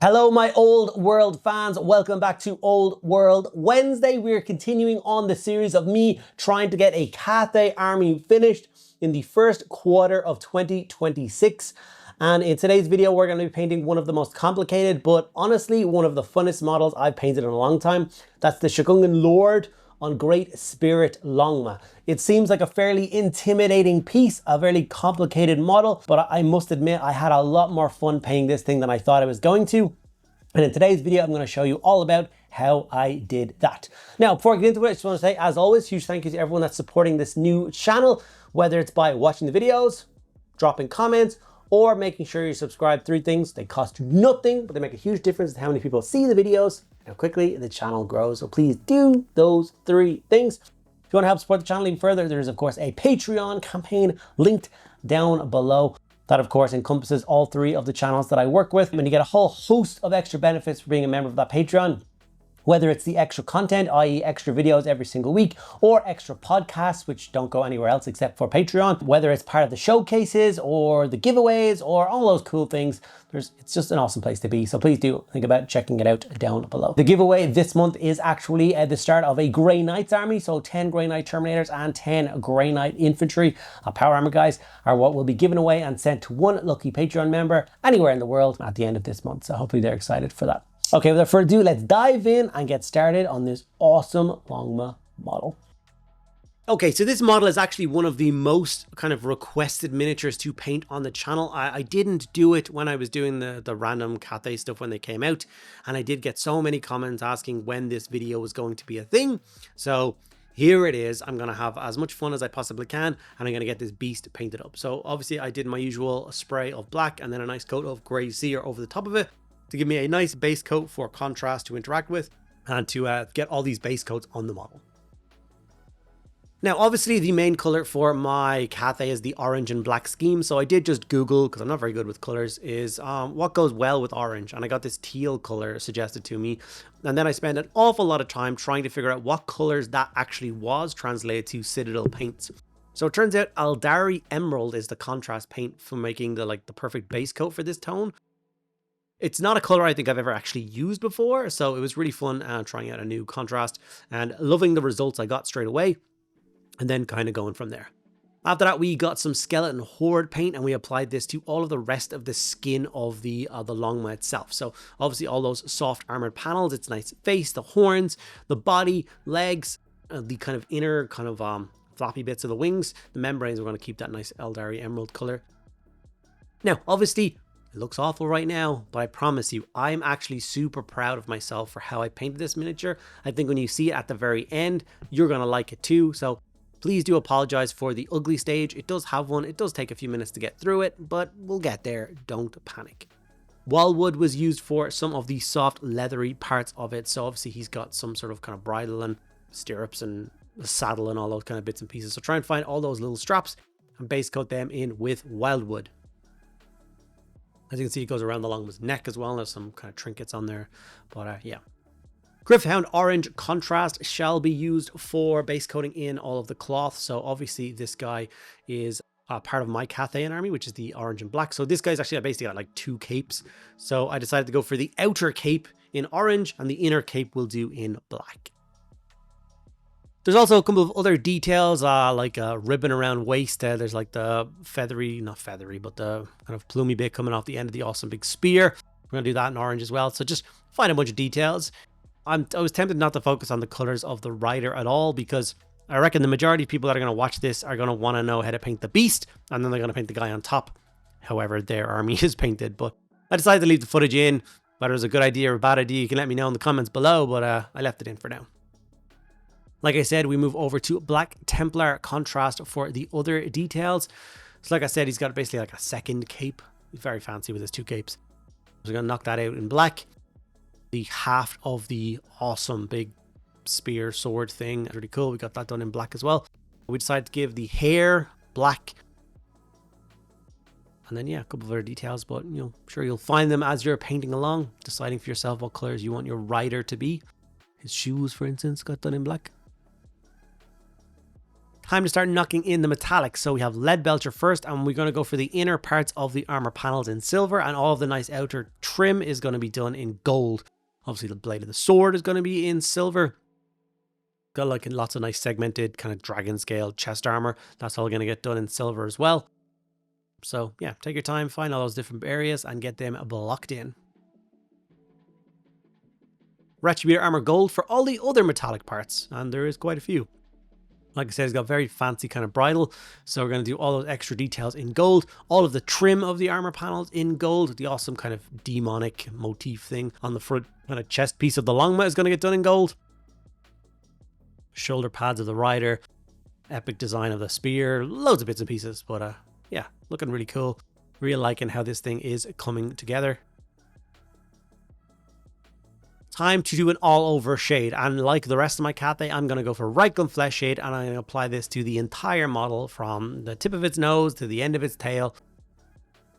Hello, my Old World fans. Welcome back to Old World Wednesday. We're continuing on the series of me trying to get a Cathay army finished in the first quarter of 2026. And in today's video, we're going to be painting one of the most complicated, but honestly, one of the funnest models I've painted in a long time. That's the Shugengan Lord on Great Spirit Longma. It seems like a fairly intimidating piece, a very complicated model, but I must admit I had a lot more fun painting this thing than I thought I was going to. And in today's video, I'm going to show you all about how I did that. Now, before I get into it, I just want to say, as always, huge thank you to everyone that's supporting this new channel, whether it's by watching the videos, dropping comments, or making sure you subscribe. Three things, they cost you nothing, but they make a huge difference in how many people see the videos, how quickly the channel grows. So please do those three things. If you want to help support the channel even further, there is of course a Patreon campaign linked down below. That of course encompasses all three of the channels that I work with. And you get a whole host of extra benefits for being a member of that Patreon. Whether it's the extra content, i.e. extra videos every single week, or extra podcasts, which don't go anywhere else except for Patreon, whether it's part of the showcases or the giveaways or all those cool things, it's just an awesome place to be. So please do think about checking it out down below. The giveaway this month is actually the start of a Grey Knights army. So 10 Grey Knight Terminators and 10 Grey Knight Infantry Power Armor guys are what will be given away and sent to one lucky Patreon member anywhere in the world at the end of this month. So hopefully they're excited for that. Okay, without further ado, let's dive in and get started on this awesome Longma model. Okay, so this model is actually one of the most kind of requested miniatures to paint on the channel. I didn't do it when I was doing the random Cathay stuff when they came out, and I did get so many comments asking when this video was going to be a thing. So here it is. I'm going to have as much fun as I possibly can, and I'm going to get this beast painted up. So obviously I did my usual spray of black and then a nice coat of grey sear over the top of it, to give me a nice base coat for contrast to interact with and to get all these base coats on the model. Now, obviously the main color for my Cathay is the orange and black scheme. So I did just Google, because I'm not very good with colors, is what goes well with orange. And I got this teal color suggested to me. And then I spent an awful lot of time trying to figure out what colors that actually was translated to Citadel paints. So it turns out Aldari Emerald is the contrast paint for making the perfect base coat for this tone. It's not a color I think I've ever actually used before, so it was really fun trying out a new contrast and loving the results I got straight away, and then kind of going from there. After that, we got some skeleton horde paint, and we applied this to all of the rest of the skin of the Longma itself. So obviously all those soft armored panels, its nice face, the horns, the body, legs, the kind of inner kind of floppy bits of the wings, the membranes. We're going to keep that nice Aldari Emerald color. Now, obviously, it looks awful right now, but I promise you, I'm actually super proud of myself for how I painted this miniature. I think when you see it at the very end, you're going to like it too. So please do apologize for the ugly stage. It does have one. It does take a few minutes to get through it, but we'll get there. Don't panic. Wildwood was used for some of the soft leathery parts of it. So obviously he's got some sort of kind of bridle and stirrups and a saddle and all those kind of bits and pieces. So try and find all those little straps and base coat them in with Wildwood. As you can see, it goes around the Longma's neck as well. There's some kind of trinkets on there, but yeah. Gryph-hound orange contrast shall be used for base coating in all of the cloth. So obviously this guy is part of my Cathayan army, which is the orange and black. So this guy's actually basically got like two capes. So I decided to go for the outer cape in orange and the inner cape will do in black. There's also a couple of other details, like a ribbon around waist. There's like the feathery, not feathery, but the kind of plumy bit coming off the end of the awesome big spear. We're going to do that in orange as well. So just find a bunch of details. I was tempted not to focus on the colors of the rider at all, because I reckon the majority of people that are going to watch this are going to want to know how to paint the beast, and then they're going to paint the guy on top, however their army is painted. But I decided to leave the footage in. Whether it was a good idea or a bad idea, you can let me know in the comments below, but I left it in for now. Like I said, we move over to Black Templar contrast for the other details. So like I said, he's got basically like a second cape. He's very fancy with his two capes. So we're going to knock that out in black. The haft of the awesome big spear sword thing, really cool. We got that done in black as well. We decided to give the hair black. And then, yeah, a couple of other details, but I'm sure you'll find them as you're painting along, deciding for yourself what colors you want your rider to be. His shoes, for instance, got done in black. Time to start knocking in the metallics. So we have lead belcher first, and we're going to go for the inner parts of the armor panels in silver, and all of the nice outer trim is going to be done in gold. Obviously the blade of the sword is going to be in silver. Got like lots of nice segmented kind of dragon scale chest armor. That's all going to get done in silver as well. So yeah, take your time, find all those different areas and get them blocked in. Retributor armor gold for all the other metallic parts, and there is quite a few. Like I said, it's got very fancy kind of bridle, so we're going to do all those extra details in gold. All of the trim of the armor panels in gold. The awesome kind of demonic motif thing on the front kind of chest piece of the Longma is going to get done in gold. Shoulder pads of the rider, epic design of the spear, loads of bits and pieces, but yeah, looking really cool. Really liking how this thing is coming together. Time to do an all over shade, and like the rest of my Cathay, I'm going to go for right gun flesh shade, and I'm going to apply this to the entire model from the tip of its nose to the end of its tail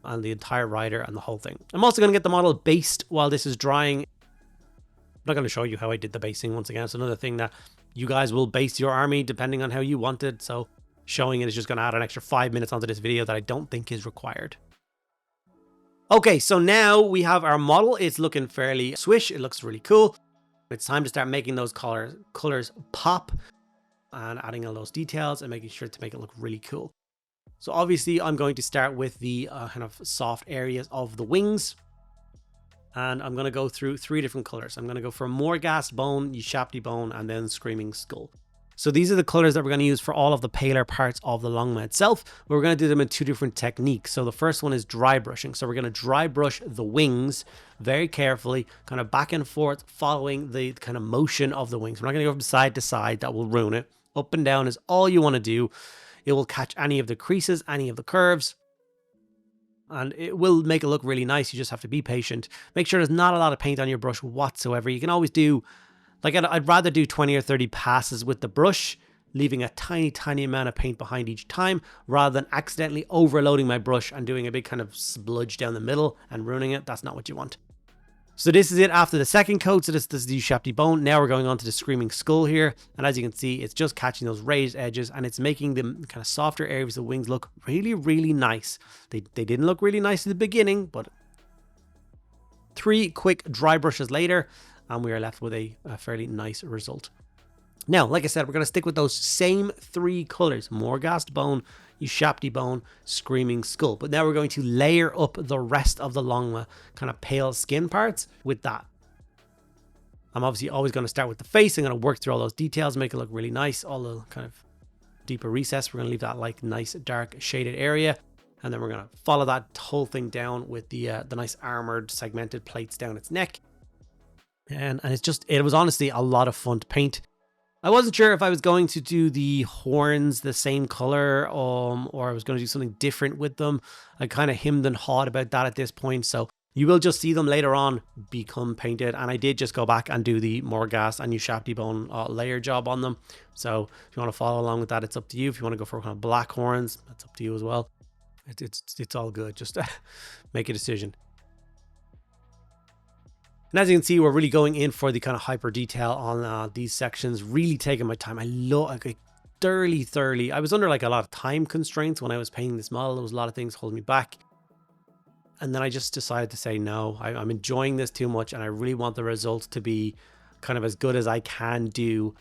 and the entire rider and the whole thing. I'm also going to get the model based while this is drying. I'm not going to show you how I did the basing once again. It's another thing that you guys will base your army depending on how you want it, so showing it is just going to add an extra 5 minutes onto this video that I don't think is required. Okay, so now we have our model. It's looking fairly swish. It looks really cool. It's time to start making those colors pop and adding all those details and making sure to make it look really cool. So obviously I'm going to start with the kind of soft areas of the wings. And I'm going to go through 3 different colors. I'm going to go for Morghast bone, Ushabti bone, and then Screaming Skull. So these are the colors that we're going to use for all of the paler parts of the Longma itself. But we're going to do them in 2 different techniques. So the first one is dry brushing. So we're going to dry brush the wings very carefully, kind of back and forth, following the kind of motion of the wings. We're not going to go from side to side. That will ruin it. Up and down is all you want to do. It will catch any of the creases, any of the curves, and it will make it look really nice. You just have to be patient. Make sure there's not a lot of paint on your brush whatsoever. You can always do, like I'd rather do 20 or 30 passes with the brush, leaving a tiny amount of paint behind each time, rather than accidentally overloading my brush and doing a big kind of spludge down the middle and ruining it. That's not what you want. So this is it after the second coat. So this is the Ushabti bone. Now we're going on to the Screaming Skull here. And as you can see, it's just catching those raised edges, and it's making the kind of softer areas of the wings look really nice. They didn't look really nice at the beginning, but 3 quick dry brushes later, and we are left with a fairly nice result. Now, like I said, we're going to stick with those same 3 colors: Morghast bone, Ushabti bone, Screaming Skull. But now we're going to layer up the rest of the Longma kind of pale skin parts with that. I'm obviously always going to start with the face. I'm going to work through all those details, make it look really nice. All the kind of deeper recess, we're going to leave that like nice dark shaded area. And then we're going to follow that whole thing down with the nice armored segmented plates down its neck. And it was honestly a lot of fun to paint. I wasn't sure if I was going to do the horns the same color or I was going to do something different with them. I kind of hemmed and hawed about that at this point. So you will just see them later on become painted. And I did just go back and do the Morghast and Ushabti bone layer job on them. So if you want to follow along with that, it's up to you. If you want to go for kind of black horns, that's up to you as well. It's all good. Just make a decision. And as you can see, we're really going in for the kind of hyper detail on these sections, really taking my time. I love like thoroughly. I was under like a lot of time constraints when I was painting this model. There was a lot of things holding me back. And then I just decided to say, no, I'm enjoying this too much. And I really want the result to be kind of as good as I can do.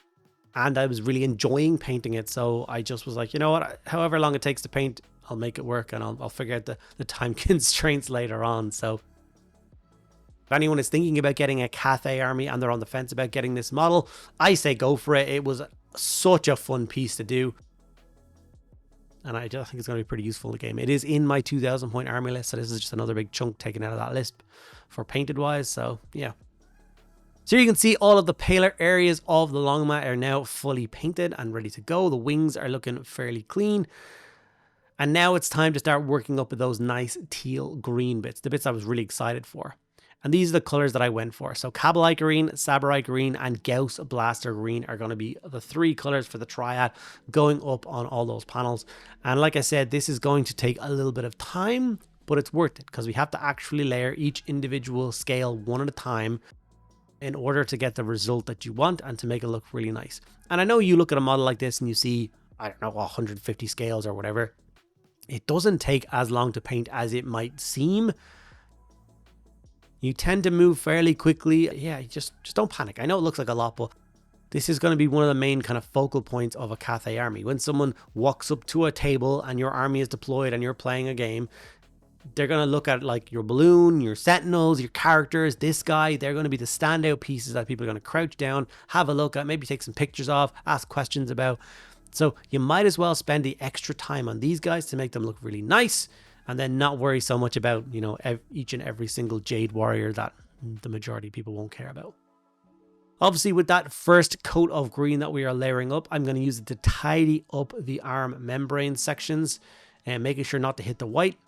And I was really enjoying painting it. So I just was like, you know what, however long it takes to paint, I'll make it work, and I'll figure out the time constraints later on. So if anyone is thinking about getting a Cathay army and they're on the fence about getting this model, I say go for it. It was such a fun piece to do. And I just think it's going to be pretty useful in the game. It is in my 2,000 point army list, so this is just another big chunk taken out of that list for painted wise. So yeah. So you can see all of the paler areas of the Longma are now fully painted and ready to go. The wings are looking fairly clean. And now it's time to start working up with those nice teal green bits, the bits I was really excited for. And these are the colors that I went for. So Kabalite green, Saburite green, and Gauss Blaster green are going to be the 3 colors for the triad going up on all those panels. And like I said, this is going to take a little bit of time, but it's worth it because we have to actually layer each individual scale one at a time in order to get the result that you want and to make it look really nice. And I know you look at a model like this and you see I don't know, 150 scales or whatever, it doesn't take as long to paint as it might seem. You tend to move fairly quickly. Yeah, just don't panic. I know it looks like a lot, but this is going to be one of the main kind of focal points of a Cathay army. When someone walks up to a table and your army is deployed and you're playing a game, they're going to look at like your balloon, your sentinels, your characters, this guy. They're going to be the standout pieces that people are going to crouch down, have a look at, maybe take some pictures of, ask questions about. So you might as well spend the extra time on these guys to make them look really nice, and then not worry so much about, you know, each and every single Jade Warrior that the majority of people won't care about. Obviously, with that first coat of green that we are layering up, I'm going to use it to tidy up the arm membrane sections and making sure not to hit the white.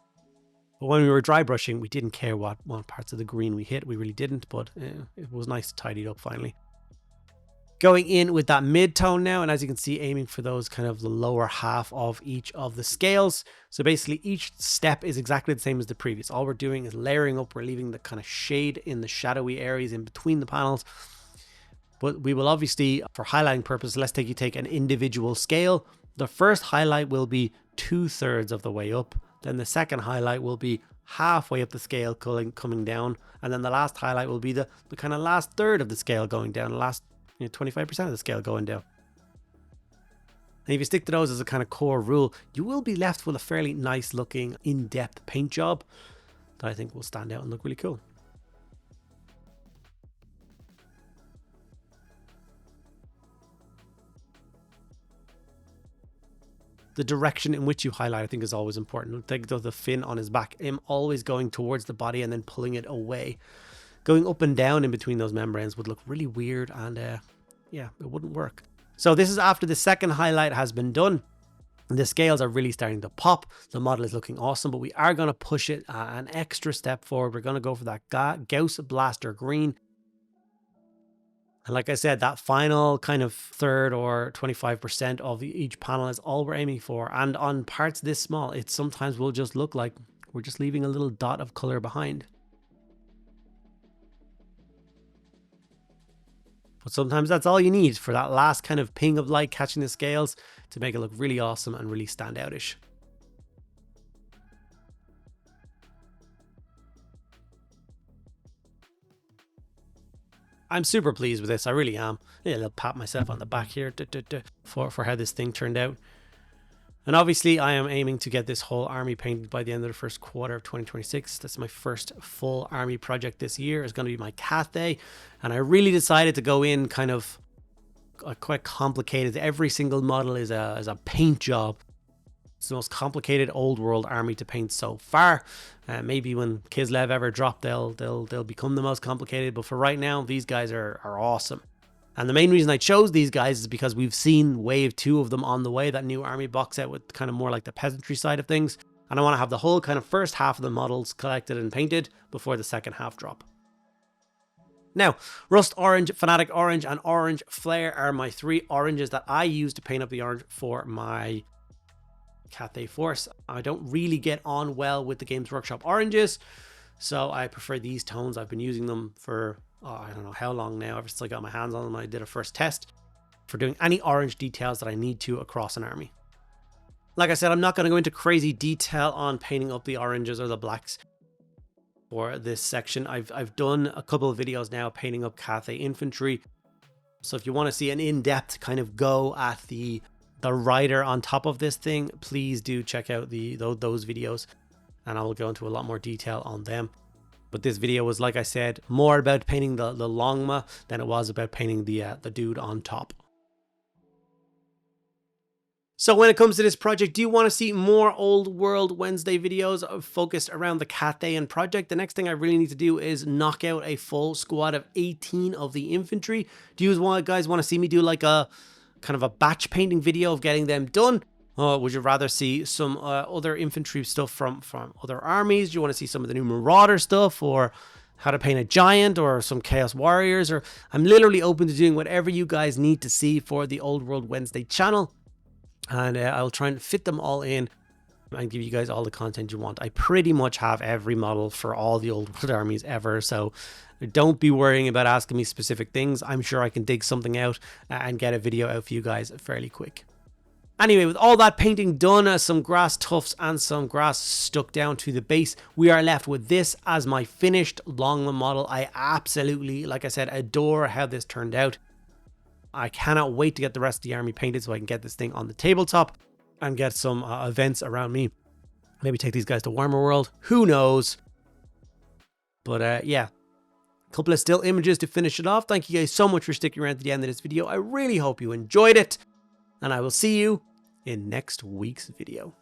But when we were dry brushing, we didn't care what parts of the green we hit. We really didn't, but it was nice to tidy it up finally. Going in with that mid-tone now, and as you can see, aiming for those kind of the lower half of each of the scales. So basically each step is exactly the same as the previous. All we're doing is layering up. We're leaving the kind of shade in the shadowy areas in between the panels. But we will obviously, for highlighting purposes, let's take an individual scale. The first highlight will be 2/3 of the way up. Then the second highlight will be halfway up the scale coming down. And then the last highlight will be the kind of last third of the scale going down, the last 25% of the scale going down. And if you stick to those as a kind of core rule, you will be left with a fairly nice looking in-depth paint job that I think will stand out and look really cool. The direction in which you highlight, I think, is always important. Take the fin on his back. I'm always going towards the body and then pulling it away. Going up and down in between those membranes would look really weird, and yeah, it wouldn't work. So this is after the second highlight has been done. The scales are really starting to pop. The model is looking awesome, but we are going to push it an extra step forward. We're going to go for that Gauss Blaster green. And like I said, that final kind of third or 25% of each panel is all we're aiming for. And on parts this small, it sometimes will just look like we're just leaving a little dot of color behind. But sometimes that's all you need for that last kind of ping of light catching the scales to make it look really awesome and really standoutish. I'm super pleased with this. I really am. Yeah, I'll pat myself on the back here for how this thing turned out. And obviously I am aiming to get this whole army painted by the end of the first quarter of 2026. That's my first full army project this year. It's going to be my Cathay. And I really decided to go in kind of quite complicated. Every single model is a paint job. It's the most complicated old world army to paint so far. Maybe when Kislev ever drop, they'll become the most complicated. But for right now, these guys are awesome. And the main reason I chose these guys is because we've seen wave 2 of them on the way, that new army box set with kind of more like the peasantry side of things. And I want to have the whole kind of first half of the models collected and painted before the second half drop. Now, Rust Orange, Fanatic Orange, and Orange Flare are my 3 oranges that I use to paint up the orange for my Cathay Force. I don't really get on well with the Games Workshop oranges, so I prefer these tones. I've been using them for I don't know how long now, ever since I got my hands on them. I did a first test for doing any orange details that I need to across an army. Like I said, I'm not going to go into crazy detail on painting up the oranges or the blacks for this section. I've done a couple of videos now painting up Cathay infantry, so if you want to see an in-depth kind of go at the rider on top of this thing, please do check out those videos, and I will go into a lot more detail on them. But this video was, like I said, more about painting the Longma than it was about painting the dude on top. So when it comes to this project, do you want to see more Old World Wednesday videos focused around the Cathay project? The next thing I really need to do is knock out a full squad of 18 of the infantry. Do you guys want to see me do like a kind of a batch painting video of getting them done? Or would you rather see some other infantry stuff from other armies? Do you want to see some of the new Marauder stuff, or how to paint a giant, or some Chaos Warriors? Or I'm literally open to doing whatever you guys need to see for the Old World Wednesday channel, and I'll try and fit them all in and give you guys all the content you want. I pretty much have every model for all the Old World armies ever, so don't be worrying about asking me specific things. I'm sure I can dig something out and get a video out for you guys fairly quick. Anyway, with all that painting done, some grass tufts and some grass stuck down to the base, we are left with this as my finished Longma model. I absolutely, like I said, adore how this turned out. I cannot wait to get the rest of the army painted so I can get this thing on the tabletop and get some events around me. Maybe take these guys to Warhammer World. Who knows? But yeah, a couple of still images to finish it off. Thank you guys so much for sticking around to the end of this video. I really hope you enjoyed it. And I will see you in next week's video.